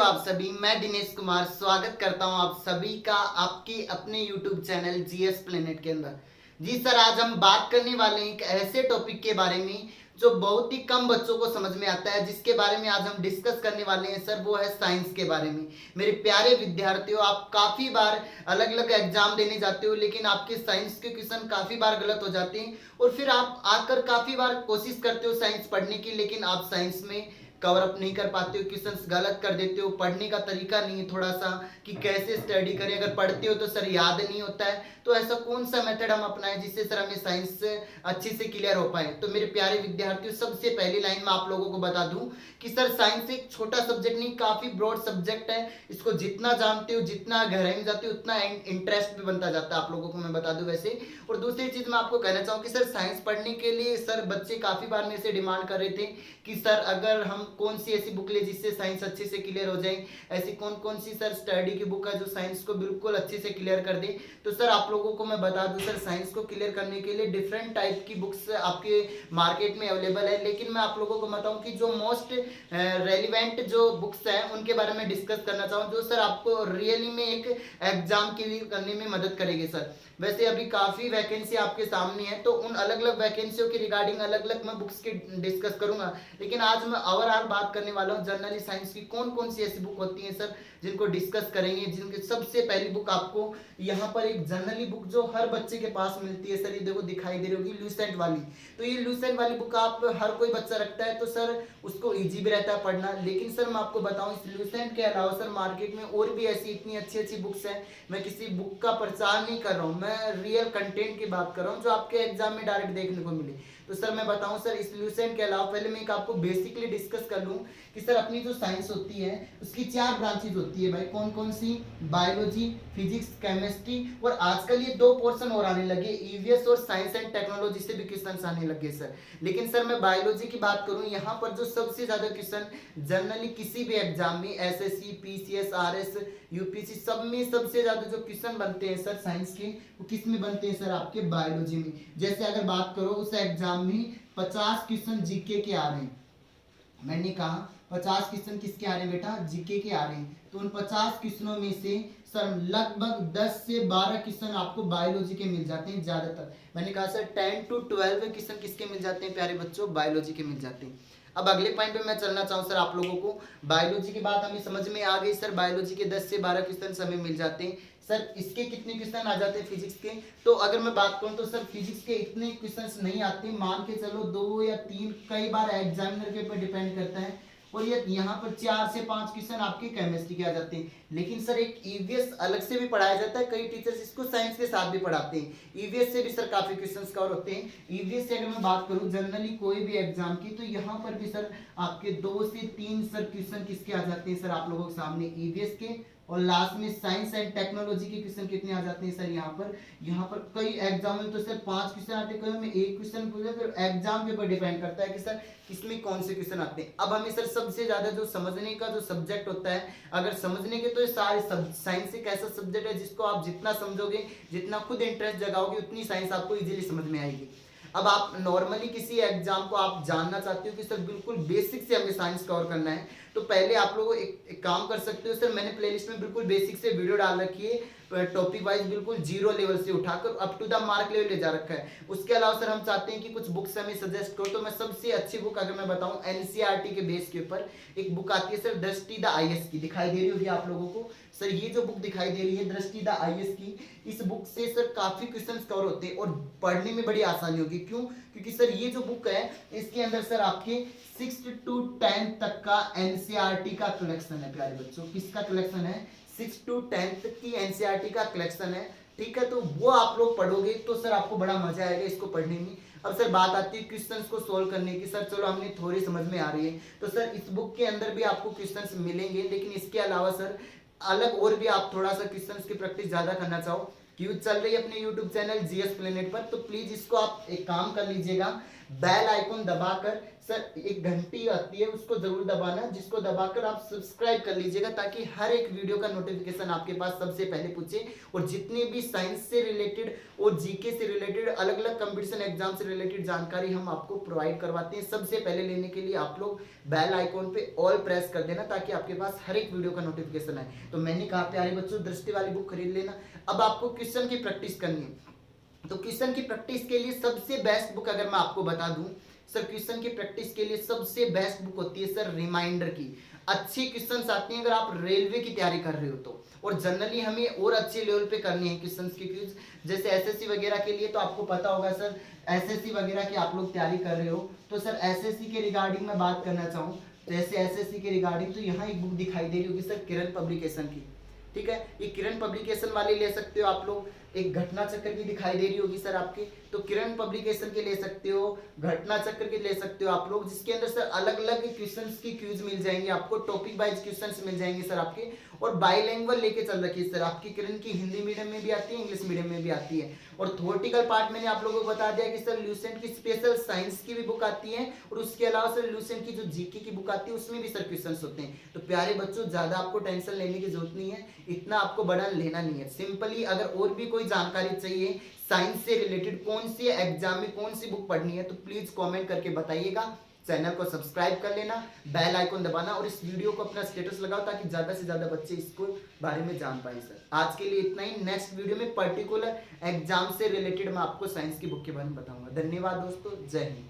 आप सभी, मैं दिनेश कुमार स्वागत करता हूं आप सभी का आपके अपने YouTube चैनल जीएस प्लेनेट के अंदर। जी सर, आज हम बात करने वाले हैं एक ऐसे टॉपिक के बारे में जो बहुत ही कम बच्चों को समझ में आता है, जिसके बारे में आज हम डिस्कस करने वाले हैं सर, वो है साइंस के बारे में। मेरे प्यारे विद्यार्थियों, आप काफ़ी बार अलग अलग एग्जाम देने जाते हो, लेकिन आपके साइंस के क्वेश्चन काफ़ी बार गलत हो जाते हैं और फिर आप आकर काफ़ी बार कोशिश करते हो साइंस पढ़ने की, लेकिन आप साइंस में कवर अप नहीं कर पाते हो, क्वेश्चंस गलत कर देते हो, पढ़ने का तरीका नहीं है थोड़ा सा कि कैसे स्टडी करें, अगर पढ़ते हो तो सर याद नहीं होता है। तो ऐसा कौन सा मेथड हम अपनाएं जिससे सर हमें साइंस अच्छे से क्लियर हो पाए। तो मेरे प्यारे विद्यार्थियों, सबसे पहली लाइन में आप लोगों को बता दूं कि सर साइंस एक छोटा सब्जेक्ट नहीं, काफी ब्रॉड सब्जेक्ट है। इसको जितना जानते हो, जितना गहराई में जाते हो, उतना इंटरेस्ट भी बनता जाता है, आप लोगों को मैं बता दूं वैसे। और दूसरी चीज मैं आपको कहना चाहूँ कि सर साइंस पढ़ने के लिए सर बच्चे काफी बार मेरे से डिमांड कर रहे थे कि सर अगर हम कौन सी ऐसी बुक ले जिससे साइंस अच्छे से क्लियर हो जाए, ऐसी कौन कौन सी सर स्टडी की बुक है जो साइंस को बिल्कुल अच्छे से क्लियर कर दे। तो सर आप लोगों को मैं बता दूं, सर साइंस को क्लियर करने के लिए डिफरेंट टाइप की बुक्स आपके मार्केट में अवेलेबल है, लेकिन मैं आप लोगों को बताऊं कि जो मोस्ट रेलिवेंट जो बुक्स हैं उनके बारे में डिस्कस करना चाहूँ, जो सर आपको रियली में एक एग्जाम क्लियर करने में मदद करेगी सर। वैसे अभी काफी वैकेंसी आपके सामने है, तो उन अलग अलग वैकेंसियों के रिगार्डिंग अलग अलग मैं बुक्स की डिस्कस करूंगा, लेकिन आज मैं ओवरऑल बात करने वाला हूँ जनरली साइंस की कौन कौन सी ऐसी बुक होती हैं सर जिनको डिस्कस करेंगे। जिनके सबसे पहली बुक आपको यहाँ पर एक जनरली बुक जो हर बच्चे के पास मिलती है सर, ये देखो दिखाई दे रही होगी, लूसेंट वाली। तो ये लूसेंट वाली बुक आप हर कोई बच्चा रखता है, तो सर उसको ईजी भी रहता है पढ़ना। लेकिन सर मैं आपको बताऊं, इस लूसेंट के अलावा सर मार्केट में और भी ऐसी इतनी अच्छी अच्छी बुक्स हैं। मैं किसी बुक का प्रचार नहीं कर रहा हूँ, मैं रियल कंटेंट की बात कर रहा हूँ जो आपके एग्जाम में डायरेक्ट देखने को मिले। तो सर मैं बताऊं सर, इस लूसेंट के अलावा पहले मैं एक आपको बेसिकली डिस्कस कर लूं कि सर अपनी जो साइंस होती है उसकी 4 ब्रांचेज होती है भाई। कौन कौन सी? बायोलॉजी, फिजिक्स, केमिस्ट्री, और आजकल ये 2 पोर्शन और आने लगे, ईवीएस और साइंस एंड टेक्नोलॉजी से भी क्वेश्चन आने लगे सर। लेकिन सर मैं बायोलॉजी की बात करूं, यहाँ पर जो सबसे ज्यादा क्वेश्चन जनरली किसी भी एग्जाम में एसएससी, पीसीएस, आरएस, यूपीएससी सब में सबसे ज्यादा जो क्वेश्चन बनते हैं सर साइंस के, वो किस में बनते हैं सर? आपके बायोलॉजी में। जैसे अगर बात करो उस एग्जाम में 50 क्वेश्चन जीके के आ रहे हैं, मैंने कहा 50 क्वेश्चन किसके आ रहे हैं बेटा? जीके के आ रहे हैं। तो उन 50 क्वेश्चनों में से सर लगभग 10 से 12 क्वेश्चन आपको बायोलॉजी के मिल जाते हैं ज्यादातर। मैंने कहा सर 10 to 12 क्वेश्चन किसके मिल जाते हैं प्यारे बच्चों? बायोलॉजी के मिल जाते हैं। अब अगले पॉइंट पे मैं चलना चाहूँ सर आप लोगों को, बायोलॉजी की बात हमें समझ में आ गई सर, बायोलॉजी के 10 से 12 क्वेश्चन हमें मिल जाते हैं। सर इसके कितने क्वेश्चन आ जाते हैं फिजिक्स के? तो अगर मैं बात करूं तो सर फिजिक्स के इतने क्वेश्चंस नहीं आते, मान के चलो 2 या 3, कई बार एग्जामिनर के ऊपर डिपेंड करता है। और ये यहाँ पर 4 से 5 क्वेश्चन आपके केमिस्ट्री के आ जाते हैं। लेकिन सर एक ईवीएस अलग से भी पढ़ाया जाता है, कई टीचर्स इसको साइंस के साथ भी पढ़ाते हैं। ईवीएस से भी सर काफी क्वेश्चंस कवर होते हैं। ईवीएस से अगर मैं बात करूं जनरली कोई भी एग्जाम की, तो यहाँ पर भी सर आपके 2 से 3 सर क्वेश्चन किसके आ जाते हैं सर आप लोगों के सामने? ईवीएस के। और लास्ट में साइंस एंड टेक्नोलॉजी के क्वेश्चन कितने आ जाते हैं सर यहाँ पर कई एग्जाम में तो सर 5 क्वेश्चन आते हैं, कई में 1 क्वेश्चन पूछे, फिर एग्जाम के ऊपर डिपेंड करता है कि सर किसमें कौन से क्वेश्चन आते हैं। अब हमें सर सबसे ज्यादा जो समझने का जो सब्जेक्ट होता है, अगर समझने के, तो सारे साइंस एक ऐसा सब्जेक्ट है जिसको आप जितना समझोगे, जितना खुद इंटरेस्ट जगाओगे, उतनी साइंस आपको इजीली समझ में आएगी। अब आप नॉर्मली किसी एग्जाम को आप जानना चाहते हो कि सर बिल्कुल बेसिक से हमें साइंस कवर करना है, तो पहले आप लोग एक काम कर सकते हो सर, मैंने प्लेलिस्ट में बिल्कुल बेसिक से वीडियो डाल रखी है, टॉपिक वाइज बिल्कुल 0 लेवल से उठाकर up to the mark level ले जा रखा है। उसके अलावा सर हम चाहते हैं कि कुछ बुक्स हमें सजेस्ट करो, तो मैं सबसे अच्छी बुक अगर मैं बताऊं एनसीईआरटी के बेस के ऊपर एक बुक आती है सर, दृष्टि द आईएएस की, दिखाई दे रही होगी आप लोगों को सर, ये जो बुक दिखाई दे रही है दृष्टि द आईएएस की, इस बुक से सर काफी क्वेश्चंस कवर होते हैं और पढ़ने में बड़ी आसानी होगी। क्यों? क्योंकि सर ये जो बुक है इसके अंदर सर आपके 6th to 10th तक का एनसीईआरटी का कलेक्शन है प्यारे बच्चों। किसका कलेक्शन है? 6th to 10th तक की एनसीईआरटी का कलेक्शन है, ठीक है। तो वो आप लोग पढ़ोगे तो सर आपको बड़ा मजा आएगा इसको पढ़ने में। अब सर बात आती है क्वेश्चंस को सोल्व करने की, सर चलो हमने थोड़ी समझ में आ रही है, तो सर इस बुक के अंदर भी आपको क्वेश्चंस मिलेंगे, लेकिन इसके अलावा सर अलग और भी आप थोड़ा सा क्वेश्चंस की प्रैक्टिस ज्यादा करना चाहो, क्यों चल रही है अपने YouTube चैनल जीएस प्लेनेट पर, तो प्लीज इसको आप एक काम कर लीजिएगा, बेल आइकन दबाकर सर एक घंटी आती है उसको जरूर दबाना, जिसको दबाकर आप सब्सक्राइब कर लीजिएगा ताकि हर एक वीडियो का नोटिफिकेशन आपके पास सबसे पहले पूछे। और जितने भी साइंस से रिलेटेड और जीके से रिलेटेड अलग अलग कंपटीशन एग्जाम से रिलेटेड जानकारी हम आपको प्रोवाइड करवाते हैं। सबसे पहले लेने के लिए आप लोग बेल आइकॉन पे ऑल प्रेस कर देना ताकि आपके पास हर एक वीडियो का नोटिफिकेशन आए। तो मैंने कहा प्यारे बच्चों दृष्टि वाली बुक खरीद लेना। अब आपको क्वेश्चन की प्रैक्टिस करनी है। तो क्वेश्चन की प्रैक्टिस के लिए सबसे बेस्ट बुक अगर मैं आपको बता दूं सर, क्वेश्चन की प्रैक्टिस के लिए सबसे बेस्ट बुक होती है सर रिमाइंडर की। अच्छे क्वेश्चंस आते हैं अगर आप रेलवे की तैयारी कर रहे हो तो। और जनरली हमें और अच्छे लेवल पे करनी है क्वेश्चंस की क्विज, जैसे एसएससी वगैरह के लिए तो आपको पता होगा सर, एसएससी वगैरह की आप लोग तैयारी कर रहे हो तो सर एसएससी के रिगार्डिंग मैं बात करना चाहूँ तो ऐसे एसएससी के रिगार्डिंग तो यहाँ एक बुक दिखाई दे रही होगी सर किरण पब्लिकेशन की। ठीक है, ये किरण पब्लिकेशन वाले ले सकते हो आप लोग। एक घटना चक्र की दिखाई दे रही होगी सर आपके, तो किरण पब्लिकेशन के ले सकते हो, घटना चक्र के ले सकते हो आप लोग, जिसके अंदर सर अलग अलग क्वेश्चंस की क्यूज मिल जाएंगे आपको, टॉपिक वाइज क्वेश्चंस मिल जाएंगे सर आपके। और बाइलैंग्वेज लेके चल रखी है सर आपकी किरण की, हिंदी मीडियम में भी आती है इंग्लिश मीडियम में भी आती है। और थ्योरेटिकल पार्ट मैंने आप लोगों को बता दिया कि सर ल्यूसेंट की स्पेशल साइंस की भी बुक आती है और उसके अलावा सर ल्यूसेंट की जो जीके की बुक आती है उसमें भी सर क्वेश्चंस होते हैं। तो प्यारे बच्चों ज्यादा आपको टेंशन लेने की जरूरत नहीं है, इतना आपको बर्डन लेना नहीं है। सिंपली अगर और भी कोई जानकारी चाहिए साइंस से रिलेटेड, कौन सी एग्जाम में कौन सी बुक पढ़नी है, तो प्लीज कमेंट करके बताइएगा। चैनल को सब्सक्राइब कर लेना, बेल आइकन दबाना और इस वीडियो को अपना स्टेटस लगाओ ताकि ज्यादा से ज्यादा बच्चे इसको बारे में जान पाए सर। आज के लिए इतना ही, नेक्स्ट वीडियो में पर्टिकुलर एग्जाम से रिलेटेड मैं आपको साइंस की बुक के बारे में बताऊंगा। धन्यवाद दोस्तों, जय हिंद।